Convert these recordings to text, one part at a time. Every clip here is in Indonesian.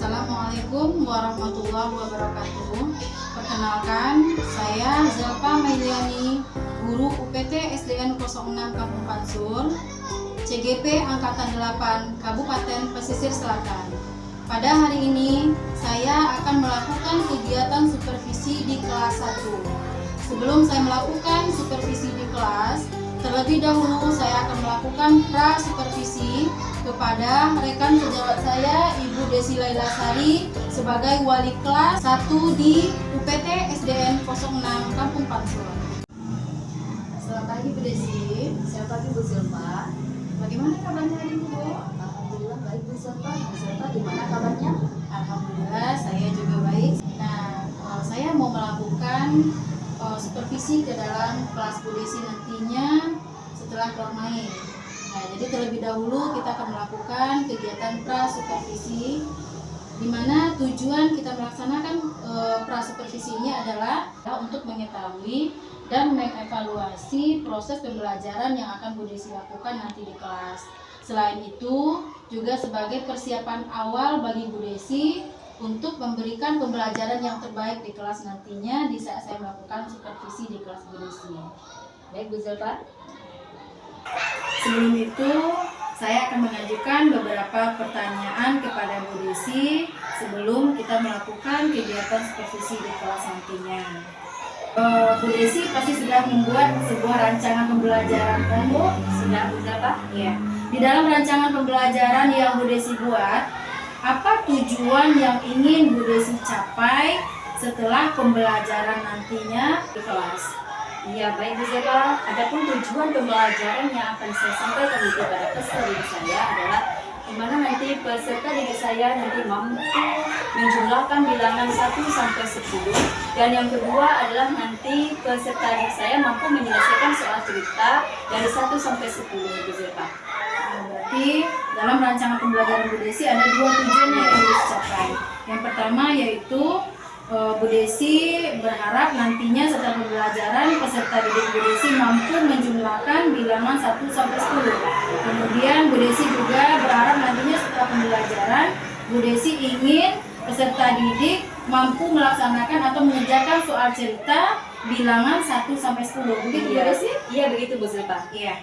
Assalamualaikum warahmatullahi wabarakatuh. Perkenalkan, saya Zelpa Mailiani, guru UPT SDN 06 Kampung Pansur, CGP Angkatan 8 Kabupaten Pesisir Selatan. Pada hari ini, saya akan melakukan kegiatan supervisi di kelas 1. Sebelum saya melakukan supervisi di kelas, terlebih dahulu saya akan melakukan pra-supervisi kepada rekan sejawat saya, Ibu Desi Laila Sari, sebagai wali kelas 1 di UPT SDN 06 Kampung Pansur. Selamat pagi Bu Desi. Selamat pagi Bu Silva. Bagaimana kabarnya hari ini Bu? Alhamdulillah baik Bu Silva. Bu Silva gimana kabarnya? Alhamdulillah saya juga baik. Nah, saya mau melakukan supervisi ke dalam kelas Bu Desi nantinya setelah kelar main. Nah, jadi terlebih dahulu kita akan melakukan kegiatan pra-supervisi, di mana tujuan kita melaksanakan pra-supervisi ini adalah untuk mengetahui dan mengevaluasi proses pembelajaran yang akan Bu Desi lakukan nanti di kelas. Selain itu, juga sebagai persiapan awal bagi Bu Desi untuk memberikan pembelajaran yang terbaik di kelas nantinya di saat saya melakukan supervisi di kelas Bu Desi. Baik Bu Silva. Sebelum itu, saya akan mengajukan beberapa pertanyaan kepada Bu Desi sebelum kita melakukan kegiatan supervisi di kelas nantinya. Bu Desi pasti sudah membuat sebuah rancangan pembelajaran, kan Bu? Sudah Bu Silva? Iya. Di dalam rancangan pembelajaran yang Bu Desi buat, apa tujuan yang ingin Bu Desi capai setelah pembelajaran nantinya di kelas? Iya baik Bu Silva. Adapun tujuan pembelajaran yang akan saya sampaikan nanti pada peserta didik saya adalah di mana nanti peserta didik saya nanti mampu menjumlahkan bilangan 1 sampai 10, dan yang kedua adalah nanti peserta didik saya mampu menyelesaikan soal cerita dari 1 sampai 10 Bu Silva. Berarti dalam rancangan pembelajaran Bu Desi ada dua tujuan yang ingin dicapai. Yang pertama yaitu Bu Desi berharap nantinya setelah pembelajaran peserta didik Bu Desi mampu menjumlahkan bilangan 1 sampai 10. Kemudian Bu Desi juga berharap nantinya setelah pembelajaran Bu Desi ingin peserta didik mampu melaksanakan atau mengerjakan soal cerita bilangan 1 sampai 10. Begitu Bu Desi? Iya begitu Bu Silva. Iya.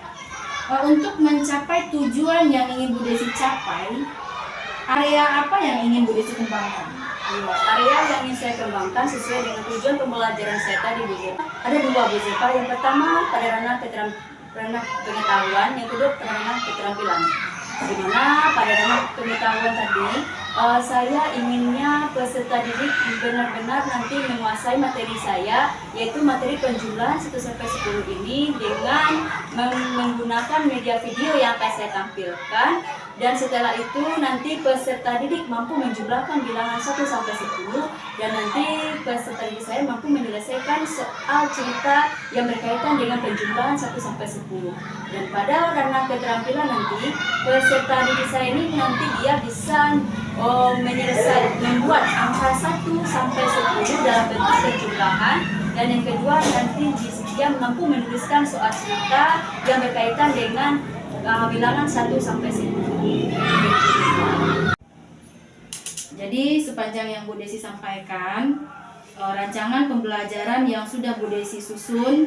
Untuk mencapai tujuan yang ingin Bu Desi capai, area apa yang ingin Bu Desi kembangkan? Area yang ingin saya kembangkan sesuai dengan tujuan pembelajaran saya tadi Bu Silva. Ada dua Bu Silva. Yang pertama pada ranah pengetahuan, yang kedua pada ranah keterampilan. Di mana pada ranah pengetahuan tadi saya inginnya peserta didik benar-benar nanti menguasai materi saya, yaitu materi penjumlahan 1 sampai 10 ini dengan menggunakan media video yang akan saya tampilkan. Dan setelah itu nanti peserta didik mampu menjumlahkan bilangan 1 sampai 10, dan nanti peserta didik saya mampu menyelesaikan soal cerita yang berkaitan dengan penjumlahan 1 sampai 10. Dan pada ranah keterampilan nanti peserta didik saya ini nanti dia bisa membuat angka 1 sampai 10 dalam bentuk penjumlahan, dan yang kedua nanti dia mampu menuliskan soal cerita yang berkaitan dengan bilangan 1 sampai 10. Jadi sepanjang yang Bu Desi sampaikan, rancangan pembelajaran yang sudah Bu Desi susun,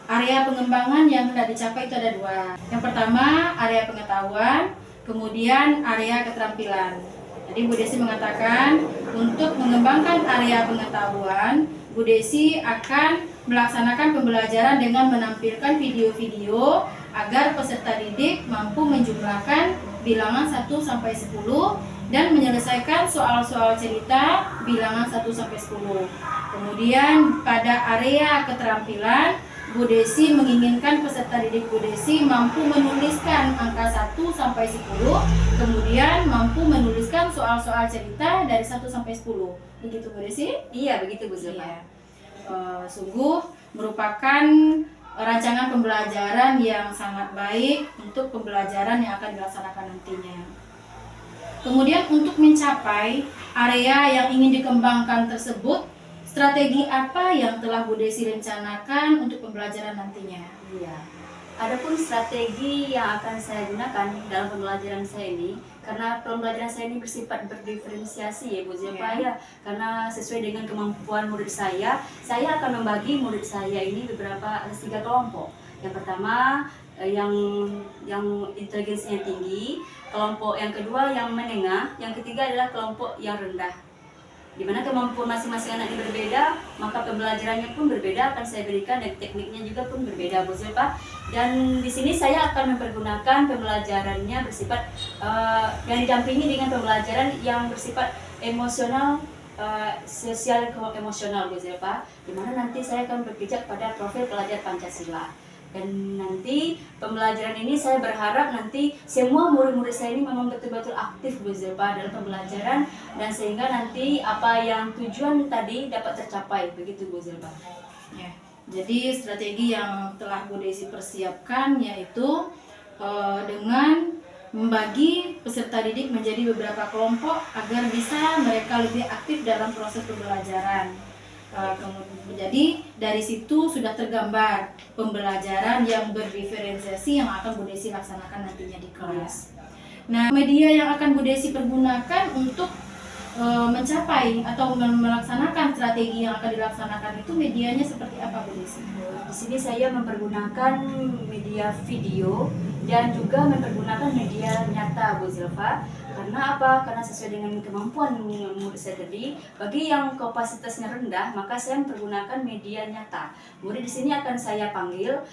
area pengembangan yang hendak dicapai itu ada dua. Yang pertama area pengetahuan, kemudian area keterampilan. Jadi Bu Desi mengatakan untuk mengembangkan area pengetahuan, Bu Desi akan melaksanakan pembelajaran dengan menampilkan video-video agar peserta didik mampu menjumlahkan bilangan 1 sampai 10 dan menyelesaikan soal-soal cerita bilangan 1 sampai 10. Kemudian pada area keterampilan, Bu Desi menginginkan peserta didik Bu Desi mampu menuliskan angka 1 sampai 10, kemudian mampu menuliskan soal-soal cerita dari 1 sampai 10. Begitu Bu Desi? Iya, begitu Bu Silva. Iya. Sungguh merupakan rancangan pembelajaran yang sangat baik untuk pembelajaran yang akan dilaksanakan nantinya. Kemudian untuk mencapai area yang ingin dikembangkan tersebut, strategi apa yang telah Bu Desi rencanakan untuk pembelajaran nantinya? Iya. Adapun strategi yang akan saya gunakan dalam pembelajaran saya ini, karena pembelajaran saya ini bersifat berdiferensiasi ya Bu Zelfa ya, karena sesuai dengan kemampuan murid saya akan membagi murid saya ini beberapa ada 3 kelompok. Yang pertama yang inteligensinya tinggi, kelompok yang kedua yang menengah, yang ketiga adalah kelompok yang rendah. Di mana kemampuan masing-masing anak ini berbeda, maka pembelajarannya pun berbeda akan saya berikan dan tekniknya juga pun berbeda Bu Zelfa. Dan di sini saya akan mempergunakan pembelajarannya bersifat yang didampingi dengan pembelajaran yang bersifat emosional, sosial emosional Bu Zelfa. Di mana nanti saya akan berpijak pada profil pelajar Pancasila. Dan nanti pembelajaran ini saya berharap nanti semua murid-murid saya ini memang betul-betul aktif Bu Zelfa dalam pembelajaran, dan sehingga nanti apa yang tujuan tadi dapat tercapai, begitu Bu Zelfa. Ya. Jadi strategi yang telah Bu Desi persiapkan yaitu dengan membagi peserta didik menjadi beberapa kelompok agar bisa mereka lebih aktif dalam proses pembelajaran. Jadi dari situ sudah tergambar pembelajaran yang berdiferensiasi yang akan Bu Desi laksanakan nantinya di kelas. Nah, media yang akan Bu Desi pergunakan untuk mencapai atau melaksanakan strategi yang akan dilaksanakan itu medianya seperti apa Bu Desi? Di sini saya mempergunakan media video dan juga mempergunakan media nyata Bu Zelfa. Karena apa? Karena sesuai dengan kemampuan murid saya tadi, bagi yang kapasitasnya rendah, maka saya mempergunakan media nyata. Murid di sini akan saya panggil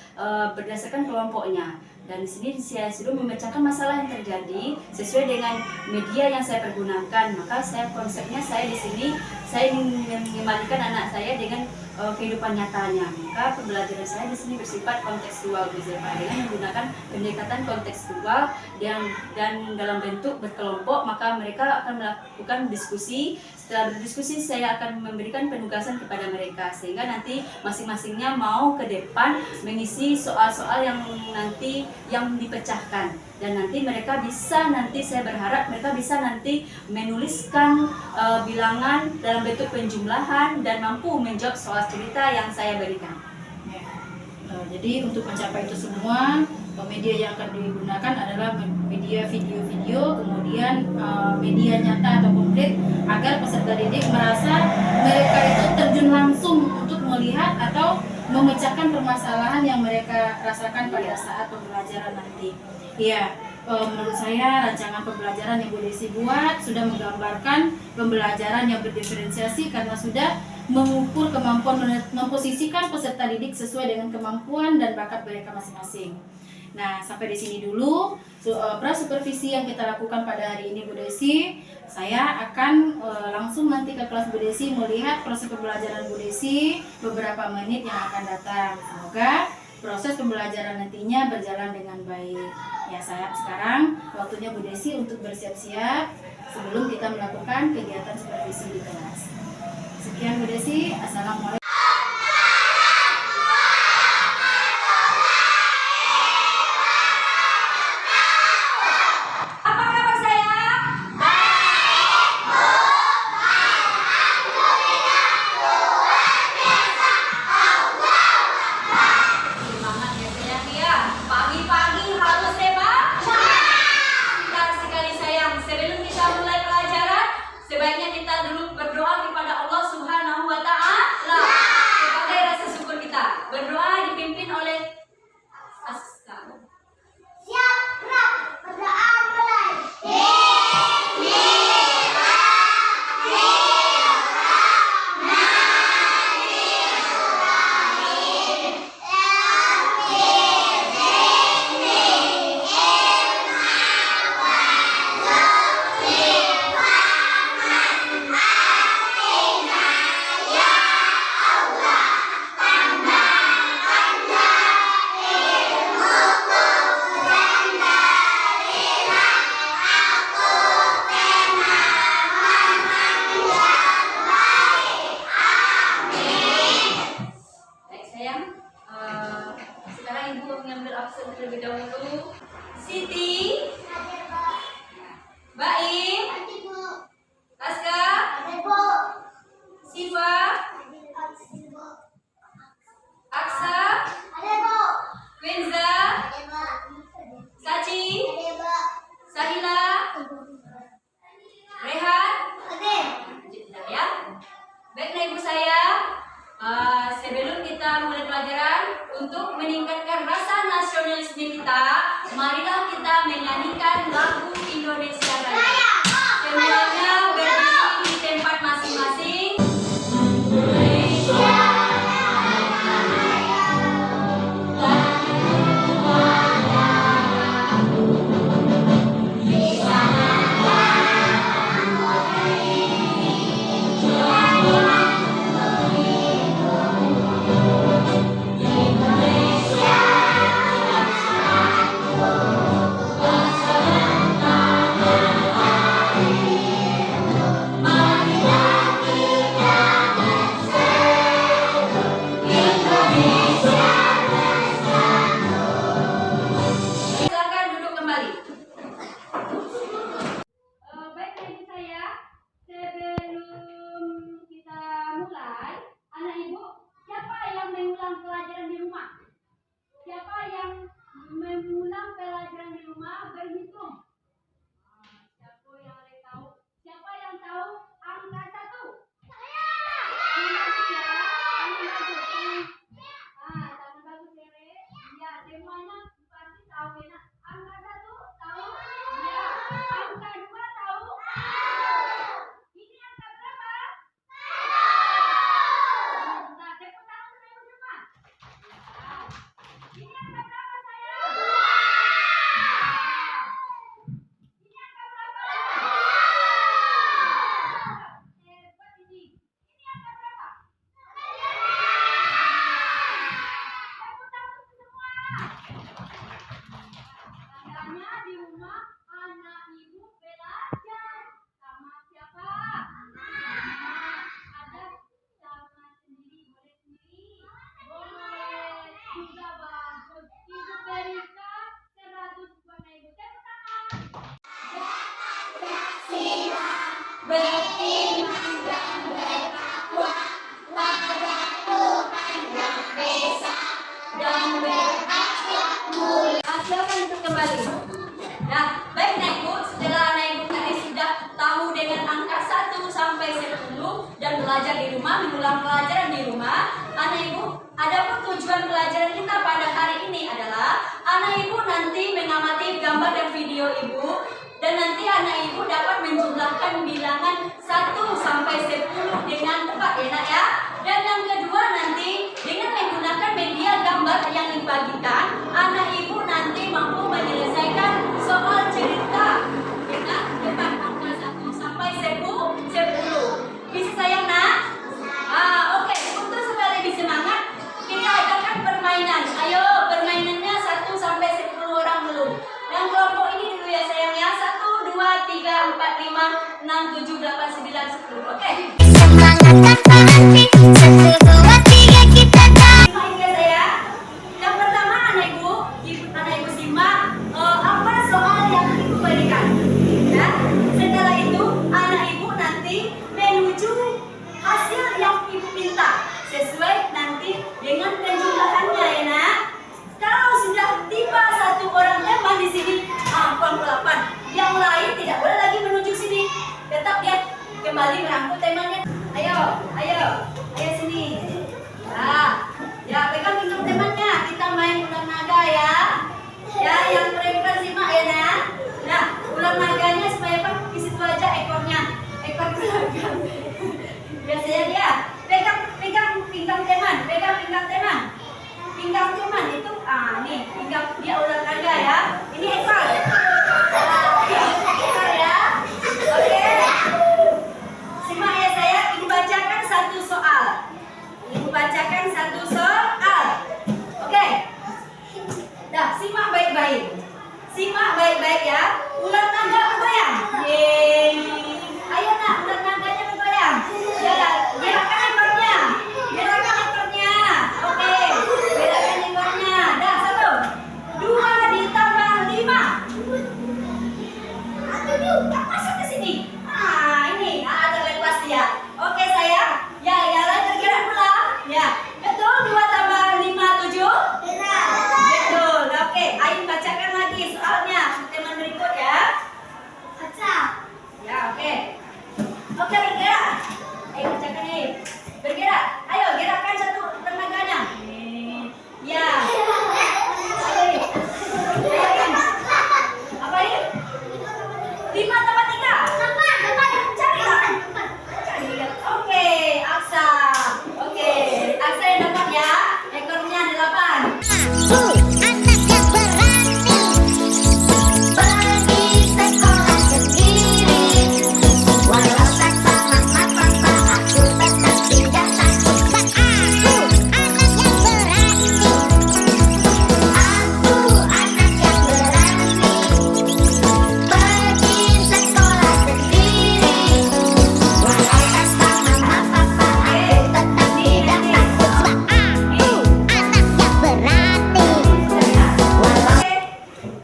berdasarkan kelompoknya. Dan di sini saya sudah memecahkan masalah yang terjadi sesuai dengan media yang saya pergunakan. Maka konsepnya saya di sini saya ingin mengembalikan anak saya dengan kehidupan nyatanya. Maka pembelajaran saya di sini bersifat kontekstual Bu Zelfa, dengan menggunakan pendekatan kontekstual dan dalam bentuk berkelompok, maka mereka akan melakukan diskusi. Setelah berdiskusi saya akan memberikan penugasan kepada mereka sehingga nanti masing-masingnya mau ke depan mengisi soal-soal yang nanti yang dipecahkan, dan nanti mereka bisa, nanti saya berharap mereka bisa nanti menuliskan bilangan dalam bentuk penjumlahan dan mampu menjawab soal cerita yang saya berikan. Jadi untuk mencapai itu semua, media yang akan digunakan adalah media video-video, kemudian media nyata atau konkret, agar peserta didik merasa mereka itu terjun langsung untuk melihat atau memecahkan permasalahan yang mereka rasakan pada saat pembelajaran nanti. Iya, menurut saya rancangan pembelajaran yang Bu Desi buat sudah menggambarkan pembelajaran yang berdiferensiasi karena sudah mengukur kemampuan memposisikan peserta didik sesuai dengan kemampuan dan bakat mereka masing-masing. Nah, sampai di sini dulu pra-supervisi yang kita lakukan pada hari ini Bu Desi. Saya akan langsung nanti ke kelas Bu Desi melihat proses pembelajaran Bu Desi beberapa menit yang akan datang. Semoga proses pembelajaran nantinya berjalan dengan baik. Ya, saya sekarang waktunya Bu Desi untuk bersiap-siap sebelum kita melakukan kegiatan supervisi di kelas. Sekian Bu Desi. Assalamualaikum. Sebaiknya kita dulu berdoa kepada Allah Subhanahu wa Ta'ala. Rehat? Ya. Baiklah ibu saya, sebelum kita mulai pelajaran, untuk meningkatkan rasa nasionalisme kita, marilah kita menyanyikan lagu Indonesia Raya. Semuanya berdiri di tempat masing-masing. Silakan duduk kembali. Baiklah ibu saya, sebelum kita mulai, anak ibu, siapa yang mengulang pelajaran di rumah? Siapa yang mengulang pelajaran di rumah berhitung? Siapa yang ada tahu? Siapa yang tahu angka 1? Saya. Tangan bagus Tere. Ya, semuanya pasti tahu ya. Angka 1 tahu? Ya. Angka 2 tahu? Ini angka berapa? Nah, tepuk tangan untuk ibu semua. Ini angka berapa saya? Ini angka berapa? Hebat ini. Ini angka berapa? Tepuk tangan untuk semua. Tandanya di rumah anak ibu belajar sama siapa? Ada sama sendiri, boleh sendiri? Boleh. Juga bagus. Ibu berikan 100 buat ibu. Tepuk tangan. Beriman dan bertakwa kepada Tuhan yang Esa dan berakhlak mulia. Silakan untuk kembali. Nah, baik Nak Ibu, setelah Anak Ibu tadi sudah tahu dengan angka 1 sampai 10 dan belajar di rumah, mengulang pelajaran di rumah, Anak Ibu, adapun tujuan pelajaran kita pada hari ini adalah Anak Ibu nanti mengamati gambar dan video Ibu, dan nanti Anak Ibu dapat menjumlahkan bilangan 1 sampai 10 dengan tepat ya Nak ya. Dan yang kedua nanti dengan menggunakan media gambar yang dibagikan, Anak Ibu nanti mampu menyelesaikan soal cerita dengan tepat angka 1 sampai 10. Bisa sayang Nak? Oke. Untuk supaya lebih semangat, kita adakan permainan. Ayo, permainannya 1 sampai 10 orang dulu. Yang kelompok ini dulu ya sayang ya. 1, 2, 3, 4, 5, 6, 7, 8, 9, 10. Oke. Simak ya saya. Yang pertama Anak Ibu simak apa soal yang Ibu berikan. Ya. Setelah itu Anak Ibu nanti menuju hasil yang Ibu minta sesuai nanti dengan penjumlahannya ya Nak. Kalau sudah tiba 1 orang teman di sini, angka 8, yang lain tidak boleh lagi menuju sini. Tetap ya kembali merangkul temannya. Ayo di matematika. Cari lah. Cari. Oke, Aksa. Oke, Aksa yang dapat ya. Ekornya 8.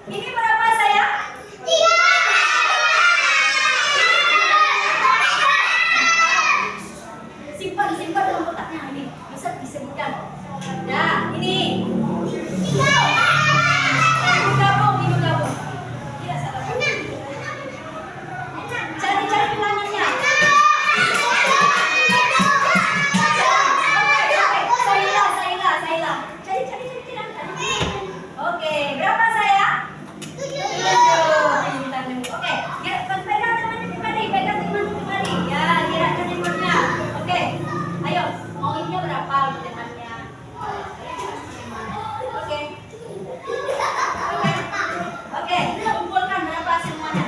Ini berapa saya? Simpan dalam kotaknya ini. Bisa disebutkan. Nah, ini. Ibu gabung. Tidak salah. Cari bilangannya. Sailah. Cari bilangan. Oke, berapa saya? 7. Oke, pegang temannya kembali. Ya, gerakkan ekornya. Oke, ayo. Maunya berapa temannya? Oke, kumpulkan berapa semuanya?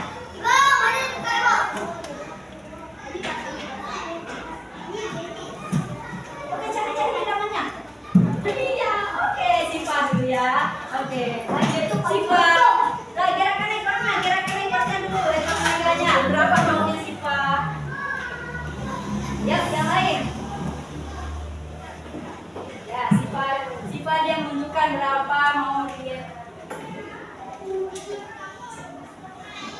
Oke, cari temannya. Iya, oke, simpan dulu ya. Oke, lanjut simpan. Nah, gerakkan ekornya dulu. Ekor naganya. Berapa maunya Siva? Ya, yang lain. Ya, Siva dia menunjukkan berapa mau dia.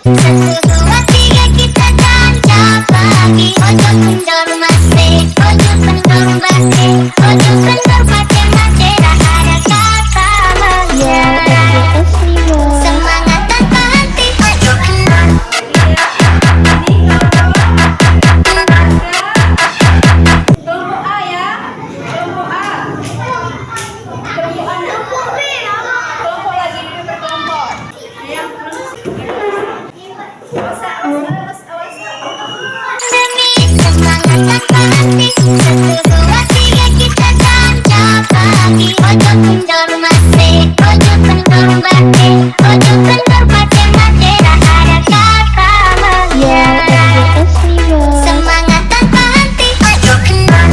1, 2, 3 kita tancap lagi. Ojo kendor masih, ojo kendor basi, ojo kendor pakai mati. Tak ada kata menyerah. Semangat tanpa henti. Ojo kendor. Kelompok A ya. Kelompok A. Kelompok A. Kelompok lagi dulu berkelompok. Yang awas. Demi semangat tanpa henti. 1, 2, 3 kita tancap lagi. Ojo kendor masih, ojo kendor basi, ojo kendor pakai mati. Tak ada kata menyerah. Semangat tanpa henti. Ojo kendor.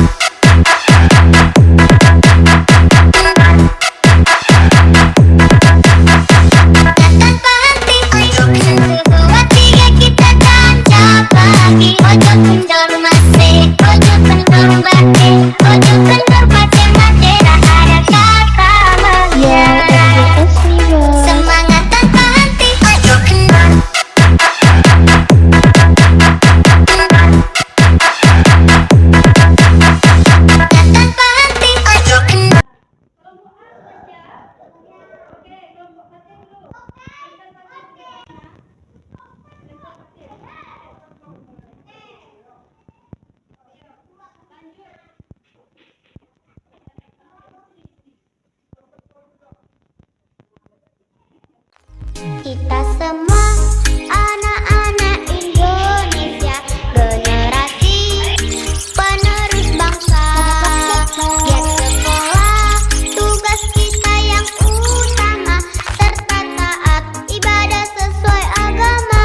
Tanpa henti. 1, 2, 3 kita tancap lagi. Ojo kendor masih, ojo kendor basi, ojo kendor pakai mati. Tak ada kata menyerah. Semangat tanpa henti. Ojo kendor. Tanpa henti. Ojo kendor. Kita semua anak-anak Indonesia, generasi penerus bangsa. Giat sekolah, tugas kita yang utama, serta taat ibadah sesuai agama.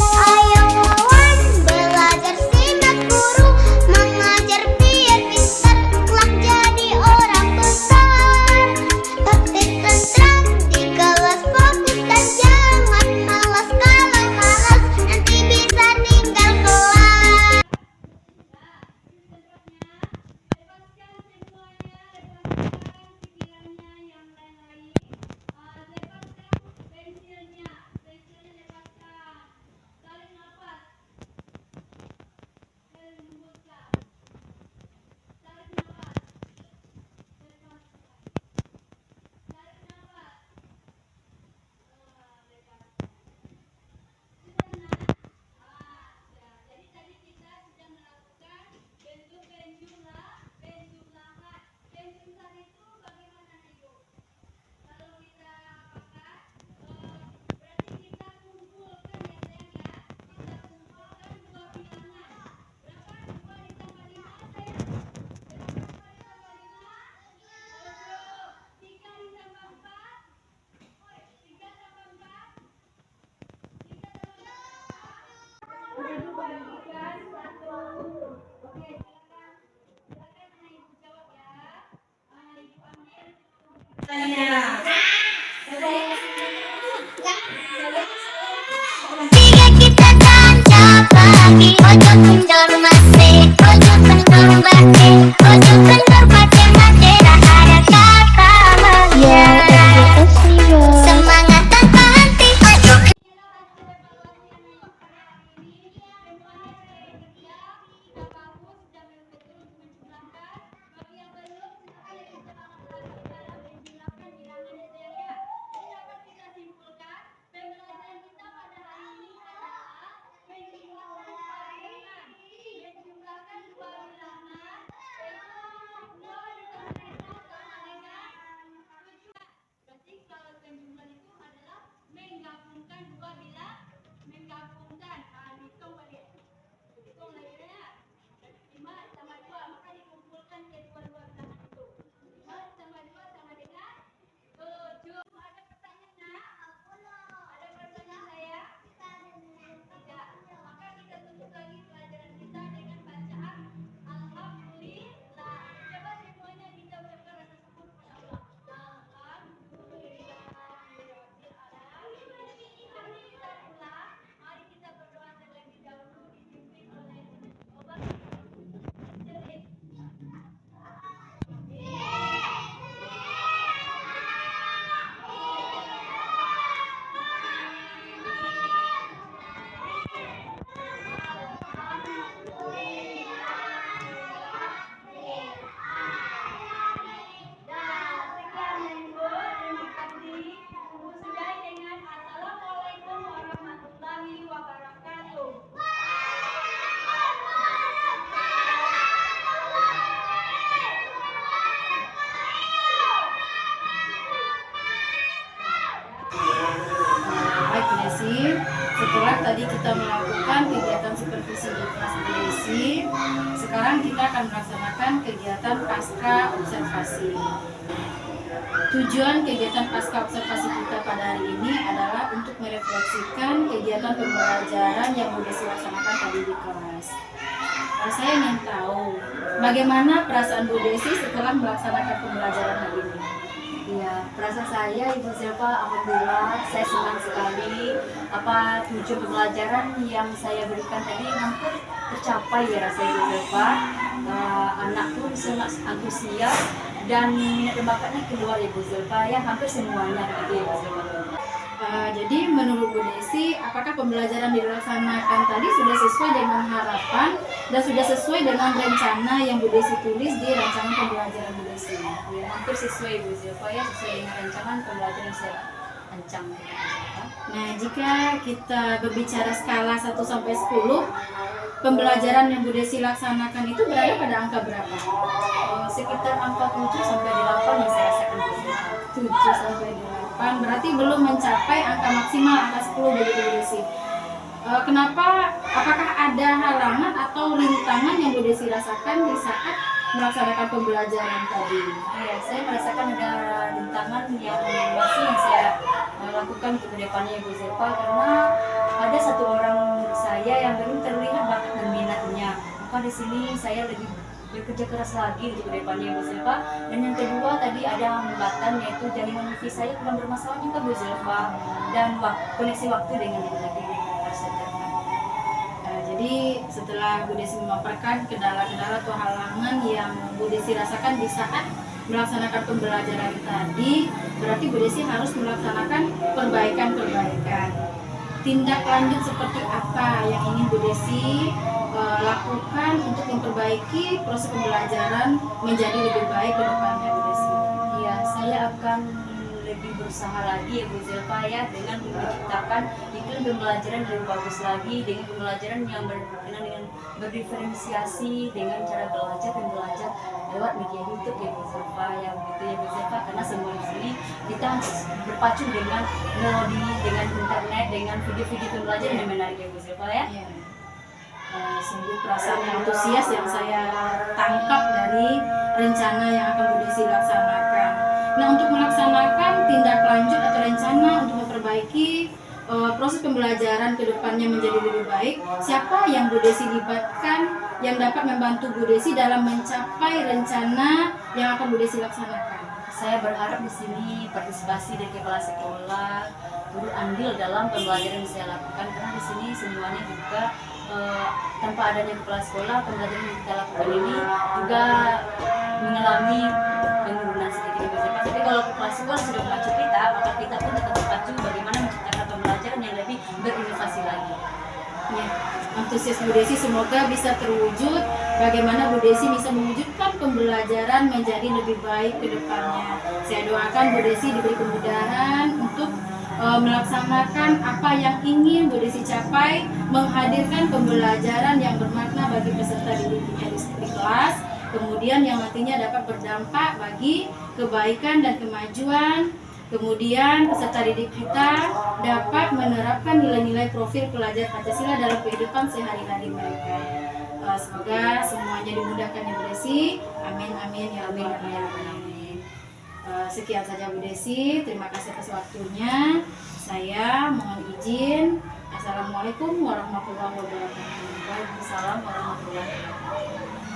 Ayo kawan, belajar simak guru, mengajar biar pintar, kelak jadi orang besar. Tertib tentram di kelas fokus belajar. Tiga kita ganja pagi, ojo kendor mase, ojo kendor bate, ojo kendor bate mate, ada kata bahagia. Semangat tanpa henti, ojo. Baik Bu Desi, setelah tadi kita melakukan kegiatan supervisi di kelas Bu Desi, sekarang kita akan melaksanakan kegiatan pasca observasi. Tujuan kegiatan pasca observasi kita pada hari ini adalah untuk merefleksikan kegiatan pembelajaran yang Bu Desi laksanakan tadi di kelas. Saya ingin tahu bagaimana perasaan Bu Desi setelah melaksanakan pembelajaran hari ini. Ya, perasaan saya Ibu Zelfa, alhamdulillah saya senang sekali. Tujuan pembelajaran yang saya berikan tadi hampir tercapai ya rasa Ibu Zelfa. Anakku sangat antusias dan minat bakatnya keluar Ibu Zelfa, ya hampir semuanya begitu Ibu Zelfa. Jadi menurut Bu Desi, apakah pembelajaran dilaksanakan tadi sudah sesuai dengan harapan dan sudah sesuai dengan rencana yang Bu Desi tulis di rancangan pembelajaran Bu Desi? Ya, hampir sesuai Ibu Zelfa, ya sesuai dengan rancangan pembelajaran yang saya rancang. Nah, jika kita berbicara skala 1 sampai 10, pembelajaran yang Bu Desi laksanakan itu berada pada angka berapa? Sekitar angka 7 sampai 8 yang saya rasakan Bu Zelfa. 7 sampai 8, berarti belum mencapai angka maksimal angka 10 begitu Bu Desi. Apakah ada halangan atau rintangan yang Bu Desi rasakan di saat melaksanakan pembelajaran tadi? Ya, saya merasakan ada rintangan yang masih yang saya lakukan untuk kedepannya Ibu Zelfa, karena ada satu orang saya yang belum terlihat bakat dan minatnya. Maka di sini saya lebih bekerja keras lagi untuk kedepannya Ibu Zelfa. Dan yang kedua tadi ada hambatan, yaitu jaringan wifi saya kurang bermasalah juga Bu Zelfa, dan koneksi waktu dengan lagi Jadi setelah Bu Desi memaparkan kendala-kendala atau halangan yang Bu Desi rasakan di saat melaksanakan pembelajaran tadi, berarti Bu Desi harus melaksanakan perbaikan-perbaikan. Tindak lanjut seperti apa yang ingin Bu Desi lakukan untuk memperbaiki proses pembelajaran menjadi lebih baik ke depannya Bu Desi? Ya, saya akan lebih berusaha lagi ya Bu Zelfa, ya, dengan menciptakan iklim pembelajaran lebih bagus lagi, dengan pembelajaran yang berkenaan dengan berdiferensiasi, dengan cara belajar dan belajar lewat media YouTube ya Bu Zelfa, ya begitu ya Bu Zelfa, karena semua di sini kita berpacu dengan melodi, dengan internet, dengan video-video pembelajaran yang menarik ya Bu Zelfa, ya. Ya. Sungguh perasaan yang antusias yang saya tangkap dari rencana yang akan Bu Desi laksanakan. Nah, untuk melaksanakan tindak lanjut atau rencana untuk memperbaiki proses pembelajaran ke depannya menjadi lebih baik, siapa yang Bu Desi libatkan yang dapat membantu Bu Desi dalam mencapai rencana yang akan Bu Desi laksanakan? Saya berharap di sini partisipasi dari kepala sekolah turut andil dalam pembelajaran yang saya lakukan, karena di sini semuanya juga tanpa adanya kepala sekolah, pembelajaran yang kita lakukan ini juga mengalami penurunan sedikit di BCK. Tapi kalau kepala sekolah sudah memacu kita, maka kita pun tetap terpacu bagaimana menciptakan pembelajaran yang lebih berinovasi lagi. Ya, antusias Bu Desi semoga bisa terwujud. Bagaimana Bu Desi bisa mewujudkan pembelajaran menjadi lebih baik ke depannya. Saya doakan Bu Desi diberi kemudahan untuk melaksanakan apa yang ingin Bu Desi capai, menghadirkan pembelajaran yang bermakna bagi peserta didiknya di kelas, kemudian yang nantinya dapat berdampak bagi kebaikan dan kemajuan. Kemudian peserta didik kita dapat menerapkan nilai-nilai profil pelajar Pancasila dalam kehidupan sehari-hari mereka. Semoga semuanya dimudahkan ya Bu Desi. Amin amin ya amin amin. Sekian saja Bu Desi. Terima kasih atas waktunya. Saya mohon izin. Assalamualaikum warahmatullahi wabarakatuh. Waalaikumsalam warahmatullahi wabarakatuh.